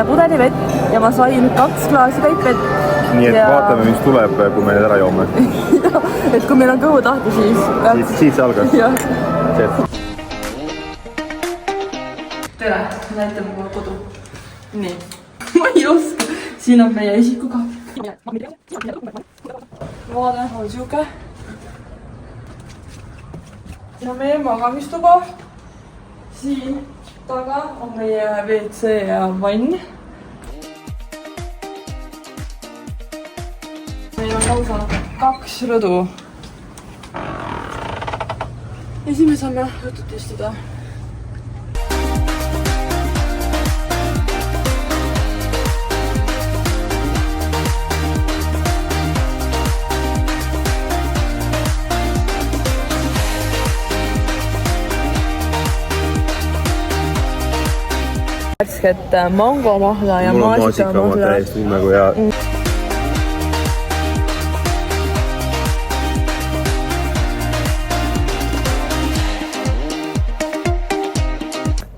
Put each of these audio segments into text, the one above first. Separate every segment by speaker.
Speaker 1: pudeli vett ja ma sain 2 klaasi täit vett.
Speaker 2: Nii et vaatame, mis tuleb, kui me need ära joome.
Speaker 1: Et kui meil on kõhutahti, siis...
Speaker 2: Siit see algas.
Speaker 1: Tere, näitame mulle kodu. Nii, ma ei oska. Siin on meie esikuga. Vaade on siuke. Ja meie magamistuba. Siin taga on meie WC ja vann. Meil on lausa 2 rõdu. Ja siin me saame õhtut istuda. Värsket mangomahla ja maasikamahla.
Speaker 2: Täiesti nagu ja...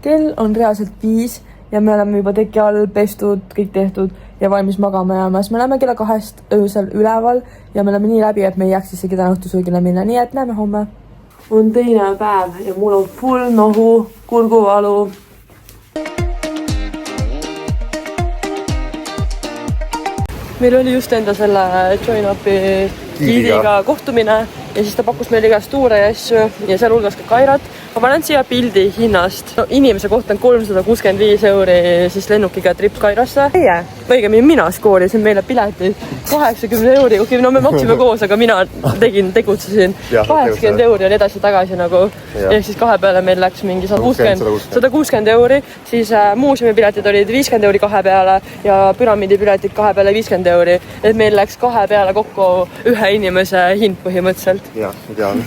Speaker 1: Kell on reaalselt 5 ja me oleme juba teki all pestud, kõik tehtud ja valmis magama jäämas. Me oleme kella 2 öösel üleval ja me oleme nii läbi, et me ei jääks isegi täna õhtusöögile minna. Nii et näeme homme. On teine päev ja mul on full nohu, kurguvalu. Meil oli just enda selle Join Upi giidiga kohtumine ja siis ta pakkus meil igast tuure ja asju ja seal hulgas ka Kairat. Ma panen siia pildi hinnast. No, inimese kohta on 365 € siis lennukiga trip Kairasse. Õigemini mina skoorisin meile piletid 80 €. Okei, no me maksime koos, aga mina tegutsesin. 80 € oli edasi tagasi nagu. Ehk siis 2 peale meil läks mingi 160 €. Siis muuseumi piletid olid 50 € 2 peale ja püramiidi piletid 2 peale 50 €. Et meil läks 2 peale kokku ühe inimese hind põhimõtteliselt.
Speaker 2: Jah, ma tean.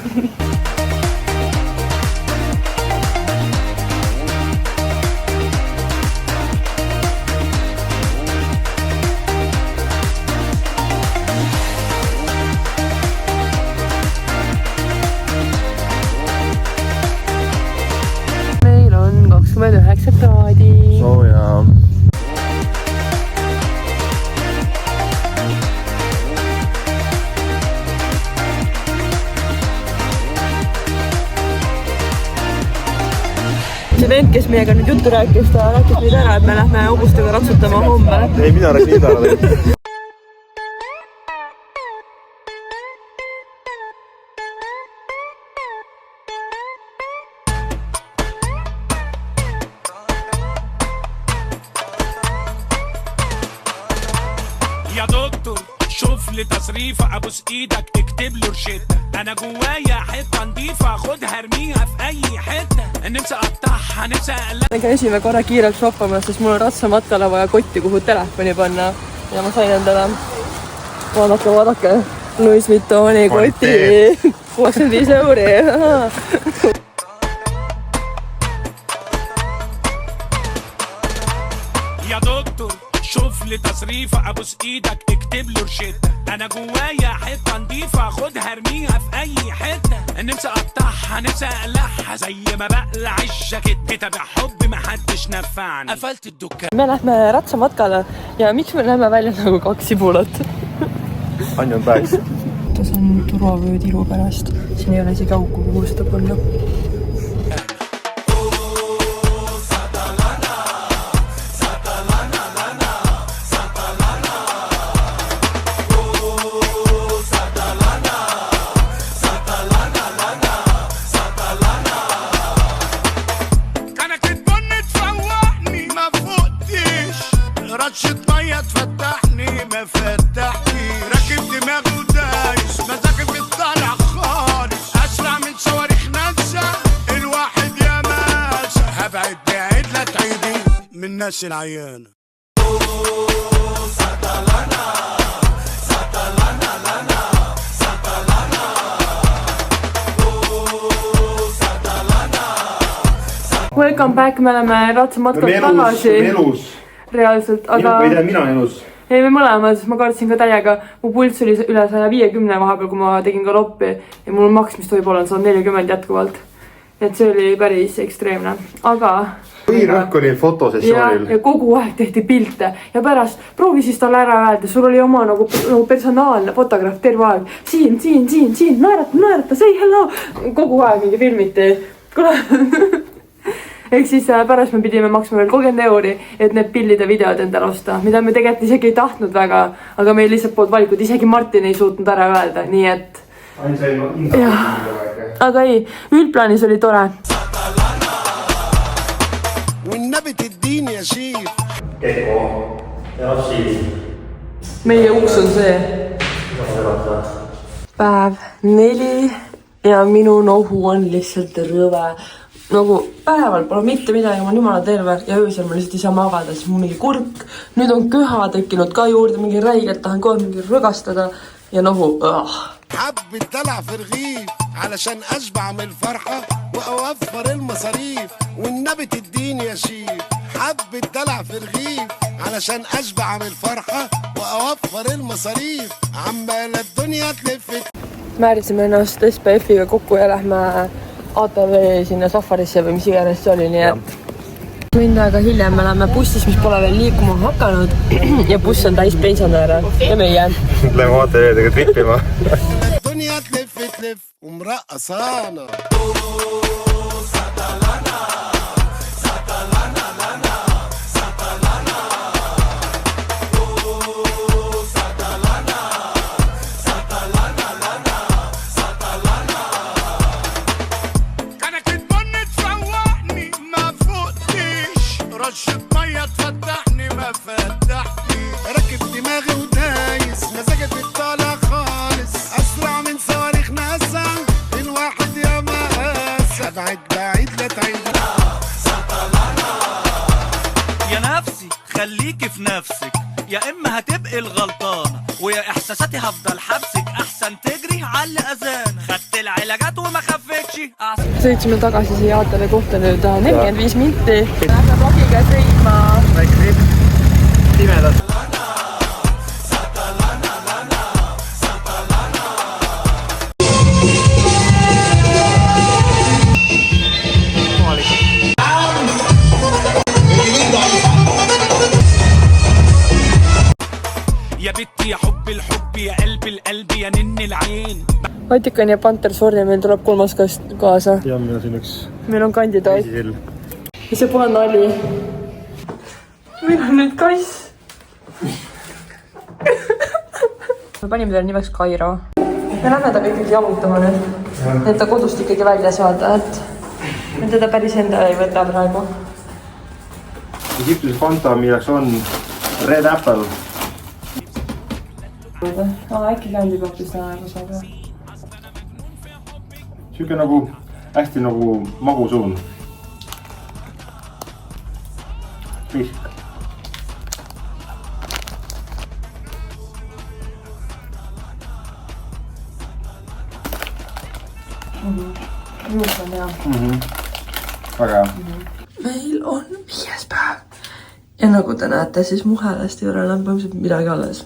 Speaker 1: Meil on 29 kraadi.
Speaker 2: Sooja. See vend, kes meiega nüüd juttu rääkis, ta rääkis meid ära, et me lähme hobustega ratsutama homme. Ei, mina räägin idale.
Speaker 3: يا دكتور شوف لي تصريفة ابوس ايدك اكتب له روشتة انا جوايا حتة نضيفة خدها ارميها في اي حتة نفسي اقطعها نفسي اقلبها. Me käisime korra kiirelt shoppamas, sest mul on ratsamatkale vaja kotti, kuhu telefoni panna ja ma sain endale vaadake Louis Vuittoni koti 65 €. يا دكتور شوف لي تصريفة ابوس ايدك اكتب له روشتة انا جوايا حتة نضيفة خدها ارميها في اي حتة نفسي اقطعها نفسي اقلعها زي ما بقلع الجاكيت كتاب حب محدش نفعني قفلت الدكان.
Speaker 1: Me lähme ratsamatkale ja miks me läheme välja nagu 2 sibulat?
Speaker 2: Anni on pääs.
Speaker 1: Tas on turvavöö tiru pärast. Siin ei ole isegi auku, kuhu seda panna.
Speaker 3: رشة مية تفتحني ما فتحني راكب دماغي ودايس مزاجي بيطلع خالص اسرع من صواريخ ناسا الواحد يا ماسا هبعد بعيد لا تعيدي من الناس العيانة.
Speaker 1: Welcome back, me oleme ratsamatkalt tagasi. Reaalselt, aga...
Speaker 2: Ei tea, mina elus.
Speaker 1: Ei, me mõlemad, ma kaartsin ka täiega. Mu pulss oli üle 150 vahepeal, kui ma tegin galoppi. Ja mul maks, mis tohib olla, on 140 jätkuvalt. Et see oli päris ekstreemne. Aga
Speaker 4: põhirõhk oli fotosessioonil.
Speaker 1: Ja kogu aeg tehti pilte ja pärast proovi siis talle ära öelda, sul oli oma nagu personaalne fotograaf terve aeg. Siin, naerata, say hello. Kogu aeg mingi filmiti. Ehk siis pärast me pidime maksma veel 30 €, et need pillid ja videod endale osta, mida me tegelikult isegi ei tahtnud väga, aga meil lihtsalt polnud valikut, isegi Martin ei suutnud ära öelda, nii et... Aga ei, üldplaanis oli tore. Meie uks on see. Päev 4 ja minu nohu on lihtsalt rõve. Nagu päeval pole mitte midagi, ma olen jumala terve ja öösel ma lihtsalt ei saa magada, siis mul mingi kurk. Nüüd on köha tekkinud ka juurde, mingi räigelt tahan kohe mingi rõgastada ja nohu.
Speaker 5: حب الدلع في الرغيف علشان اشبع من الفرحه واوفر المصاريف والنبي تديني يا شيف حب الدلع في الرغيف علشان اشبع من الفرحه واوفر المصاريف عمال الدنيا تلف.
Speaker 1: Määrisime ennast SPF-iga kokku ja lähme ATV sinna safarisse või mis iganes see oli, nii et tund aega hiljem me läheme bussis, mis pole veel liikuma hakanud ja buss on täis pensionäre ja meie.
Speaker 4: Lähme ATV-dega trippima.
Speaker 5: الدنيا تلف تلف ومرقصانا
Speaker 3: كانك تبني تفوقني ما فوقتيش رشة مية تفتحني ما فتحني
Speaker 5: راكب دماغي ودايس مزاجك بتطالع خالص اسرع من صواريخ ناسا الواحد يا مقاس ابعد بعيد لا تعيد
Speaker 6: يا نفسي خليكي في نفسك يا اما هتبقي الغلطانه ويا احساساتي هفضل حبسك احسن تجري على الاذان خدت العلاجات وما خفتش
Speaker 1: sõitsime tagasi siia ATV kohta nüüd 45 minti. Lähme vlogiga sõitma.
Speaker 4: Väike tripp. Pimedad.
Speaker 3: يا بنتي يا حب الحب يا قلب القلب يا نن العين
Speaker 1: Vatikan ja Panter, sorry, meil tuleb kolmas kast kaasa.
Speaker 4: Ja meil on siin üks
Speaker 1: Meil on kandidaat. Ja see pole nali. Meil on nüüd kass. Me panime teile nimeks Kairo. Me lähme taga ikkagi jamutama nüüd. Et ta kodust ikkagi välja saada, et me teda päris endale ei võta praegu.
Speaker 4: Egiptuse Fanta, milleks on Red Apple.
Speaker 1: Äkki kandipapis näegu saada.
Speaker 4: Siuke nagu hästi nagu magusuun. Risk.
Speaker 1: Juus on hea.
Speaker 4: Väga hea.
Speaker 1: Meil on 5. päev. Ja nagu te näete, siis mu häälest ei ole enam põhimõtteliselt midagi alles.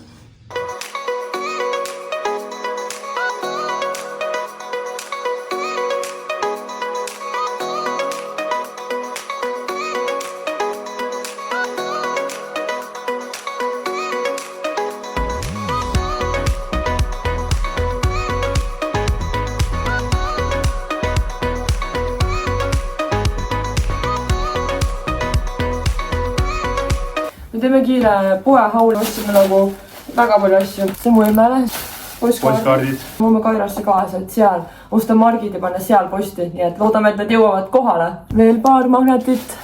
Speaker 1: Me teeme kiire poehauli, otsime nagu väga palju asju. See mu emele.
Speaker 4: Postkaardid.
Speaker 1: Mumme Kairasse kaasa, et seal osta margid ja panna seal posti. Nii et loodame, et need jõuavad kohale. Veel paar magnetit.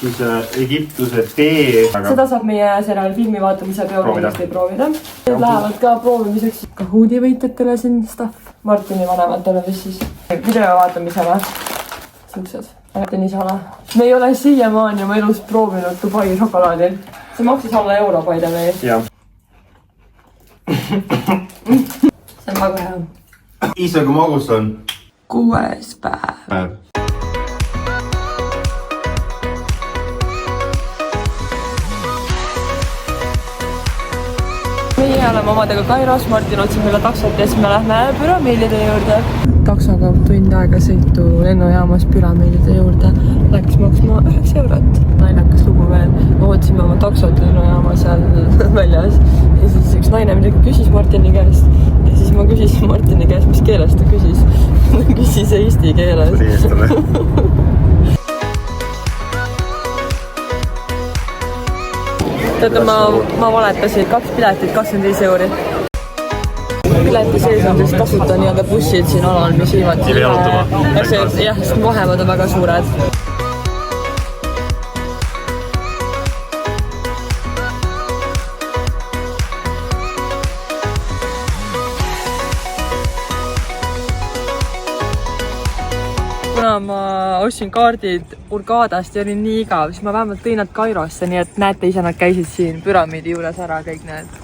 Speaker 4: Siis Egiptuse tee.
Speaker 1: Seda saab meie sellel filmi vaatamise peokindlasti proovida. Need lähevad ka proovimiseks Kahoodi võitjatele siin stuff. Martini vanematele vist siis video vaatamisele. Siuksed. Martin isale. Me ei ole siiamaani oma elus proovinud Dubai šokolaadil. See maksis alla euro paide meil.
Speaker 4: Jah.
Speaker 1: See on väga hea.
Speaker 4: Issa, kui magus on?
Speaker 1: 6. päev. Meie oleme omadega Kairos, Martin otsib meile taksot ja siis me lähme püramiidide juurde. taksoga tund aega sõitu lennujaamas püramiidide juurde. Läks maksma 9 eurot. Naljakas lugu veel. Me ootasime oma taksot lennujaama seal väljas. Ja siis üks naine midagi küsis Martini käest. Ja siis ma küsisin Martini käest, mis keeles ta küsis. Ta küsis eesti keeles. Teate, ma valetasin 2 piletit 25 euri. Pileti sees on siis tasuta nii-öelda bussid siin alal, mis viivad jah, sest vahevad on väga suured. Kuna ma ostsin kaardid Urgadast ja oli nii igav, siis ma vähemalt tõin nad Kairosse, nii et näete ise, nad käisid siin püramiidi juures ära kõik need.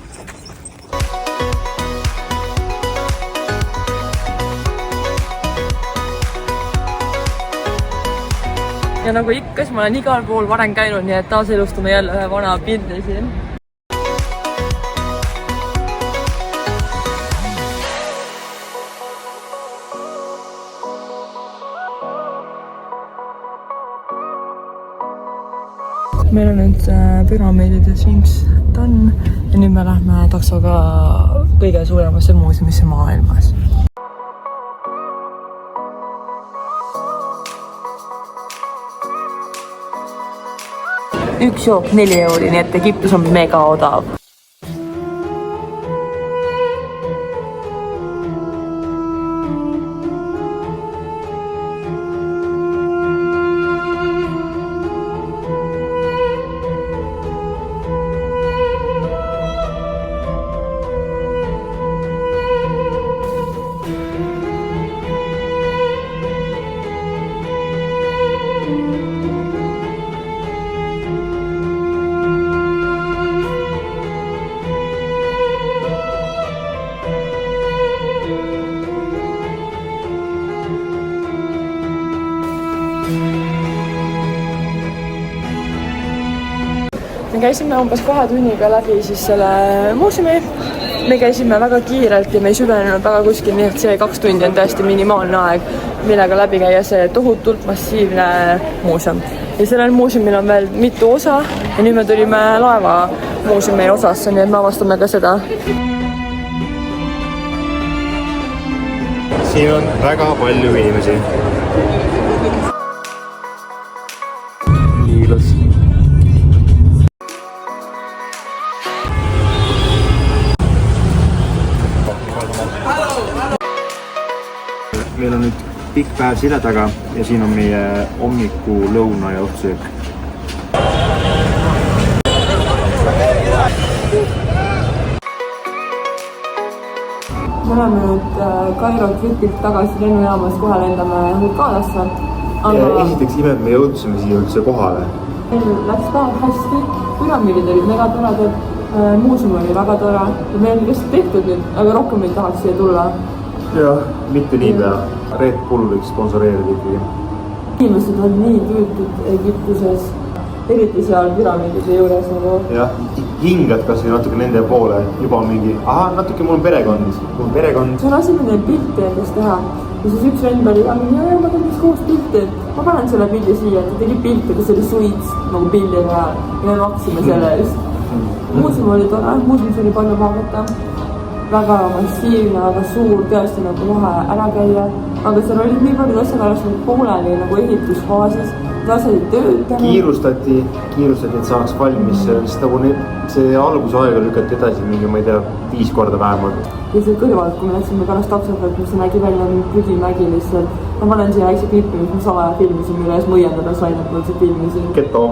Speaker 1: Ja nagu ikka, siis ma olen igal pool varem käinud, nii et taas elustame jälle ühe vana pildi siin. Meil on nüüd püramiidide Sphinx done ja nüüd me lähme taksoga kõige suuremasse muuseumisse maailmas. Üks jook 4 euri, nii et Egiptus on mega odav. Me käisime umbes 2 tunniga läbi siis selle muuseumi. Me käisime väga kiirelt ja me ei süvenenud väga kuskil, nii et see 2 tundi on täiesti minimaalne aeg, millega läbi käia see tohutult massiivne muuseum. Ja sellel muuseumil on veel mitu osa ja nüüd me tulime laeva muuseumi osasse, nii et me avastame ka seda.
Speaker 4: Siin on väga palju inimesi. Nii ilus. Meil on nüüd pikk päev selja taga ja siin on meie hommiku, lõuna ja õhtusöök.
Speaker 1: Me oleme nüüd Kairo tripilt tagasi lennujaamas, kohe lendame Hurghadasse.
Speaker 4: Esiteks ime, et me jõudsime siia üldse kohale.
Speaker 1: Meil läks päev hästi, püramiidid olid mega toredad, muuseum oli väga tore ja meil on lihtsalt tehtud nüüd, aga rohkem ei tahaks siia tulla.
Speaker 4: Jah, mitte nii pea. Red Bull võiks sponsoreerida ikkagi.
Speaker 1: Inimesed on nii tüütud Egiptuses, eriti seal püramiidide juures nagu.
Speaker 4: Jah, hingad kas või natuke nende poole, juba on mingi, natuke mul on perekond.
Speaker 1: See on asi, mida pilti endast teha. Ja siis üks vend oli, ma tegin koos pilti, ma panen selle pildi siia, ta tegi pilti, kus oli suits nagu pildi peal ja me maksime selle eest. Muuseum oli tore, muuseum oli palju vaadata. Väga massiivne, väga suur, tõesti nagu kohe ära käia. Aga seal olid nii palju asjad alles pooleli nagu ehitusfaasis. Asjad ei töötanud. Kiirustati, et saaks valmis. See algusaega lükati edasi mingi, ma ei tea, 5 korda vähemalt. Ja see kõrvalt, kui me läksime pärast taksofelt, mis nägi välja prügimägi lihtsalt. Ma panen siia väikse klippi, mis ma salaja filmisin, mille ees mõiendada sain, et ma üldse filmisin.
Speaker 4: Keto.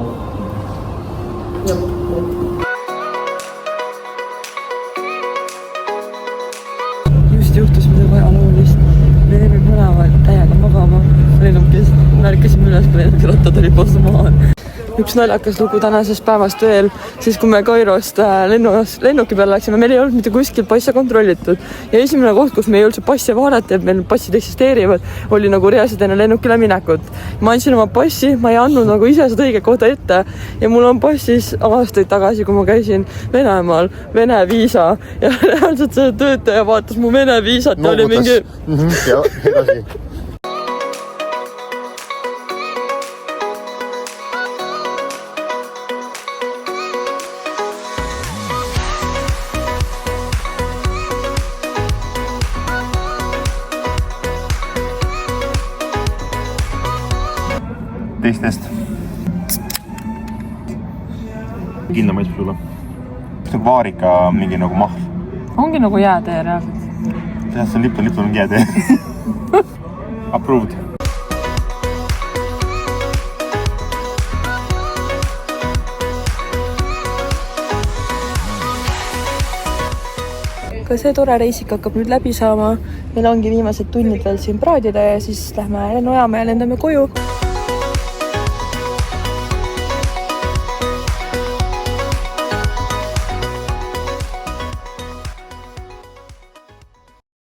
Speaker 1: Juhtus midagi ajaloolist. Me jäime mõlemad täiega magama lennukis. Märkasime üles, kui lennukirattad oli postu maha. üks naljakas lugu tänasest päevast veel, siis kui me Kairost lennuki peale läksime, meil ei olnud mitte kuskil passe kontrollitud ja esimene koht, kus me ei üldse passe vaadata, et meil passid eksisteerivad, oli nagu reaalselt enne lennukile minekut. Ma andsin oma passi, ma ei andnud nagu ise seda õige kohta ette ja mul on passis aastaid tagasi, kui ma käisin Venemaal, Vene viisa ja reaalselt see töötaja vaatas mu Vene viisat ja oli mingi...
Speaker 7: Ja edasi. Teistest. Kindla maitseb sulle. Kas on vaarika mingi nagu mahl?
Speaker 1: Ongi nagu jäätee reaalselt.
Speaker 7: See on Lipton on jäätee. Approved.
Speaker 2: Ka see tore reisik hakkab nüüd läbi saama. Meil ongi viimased tunnid veel siin praadida ja siis lähme lennujaama ja lendame koju.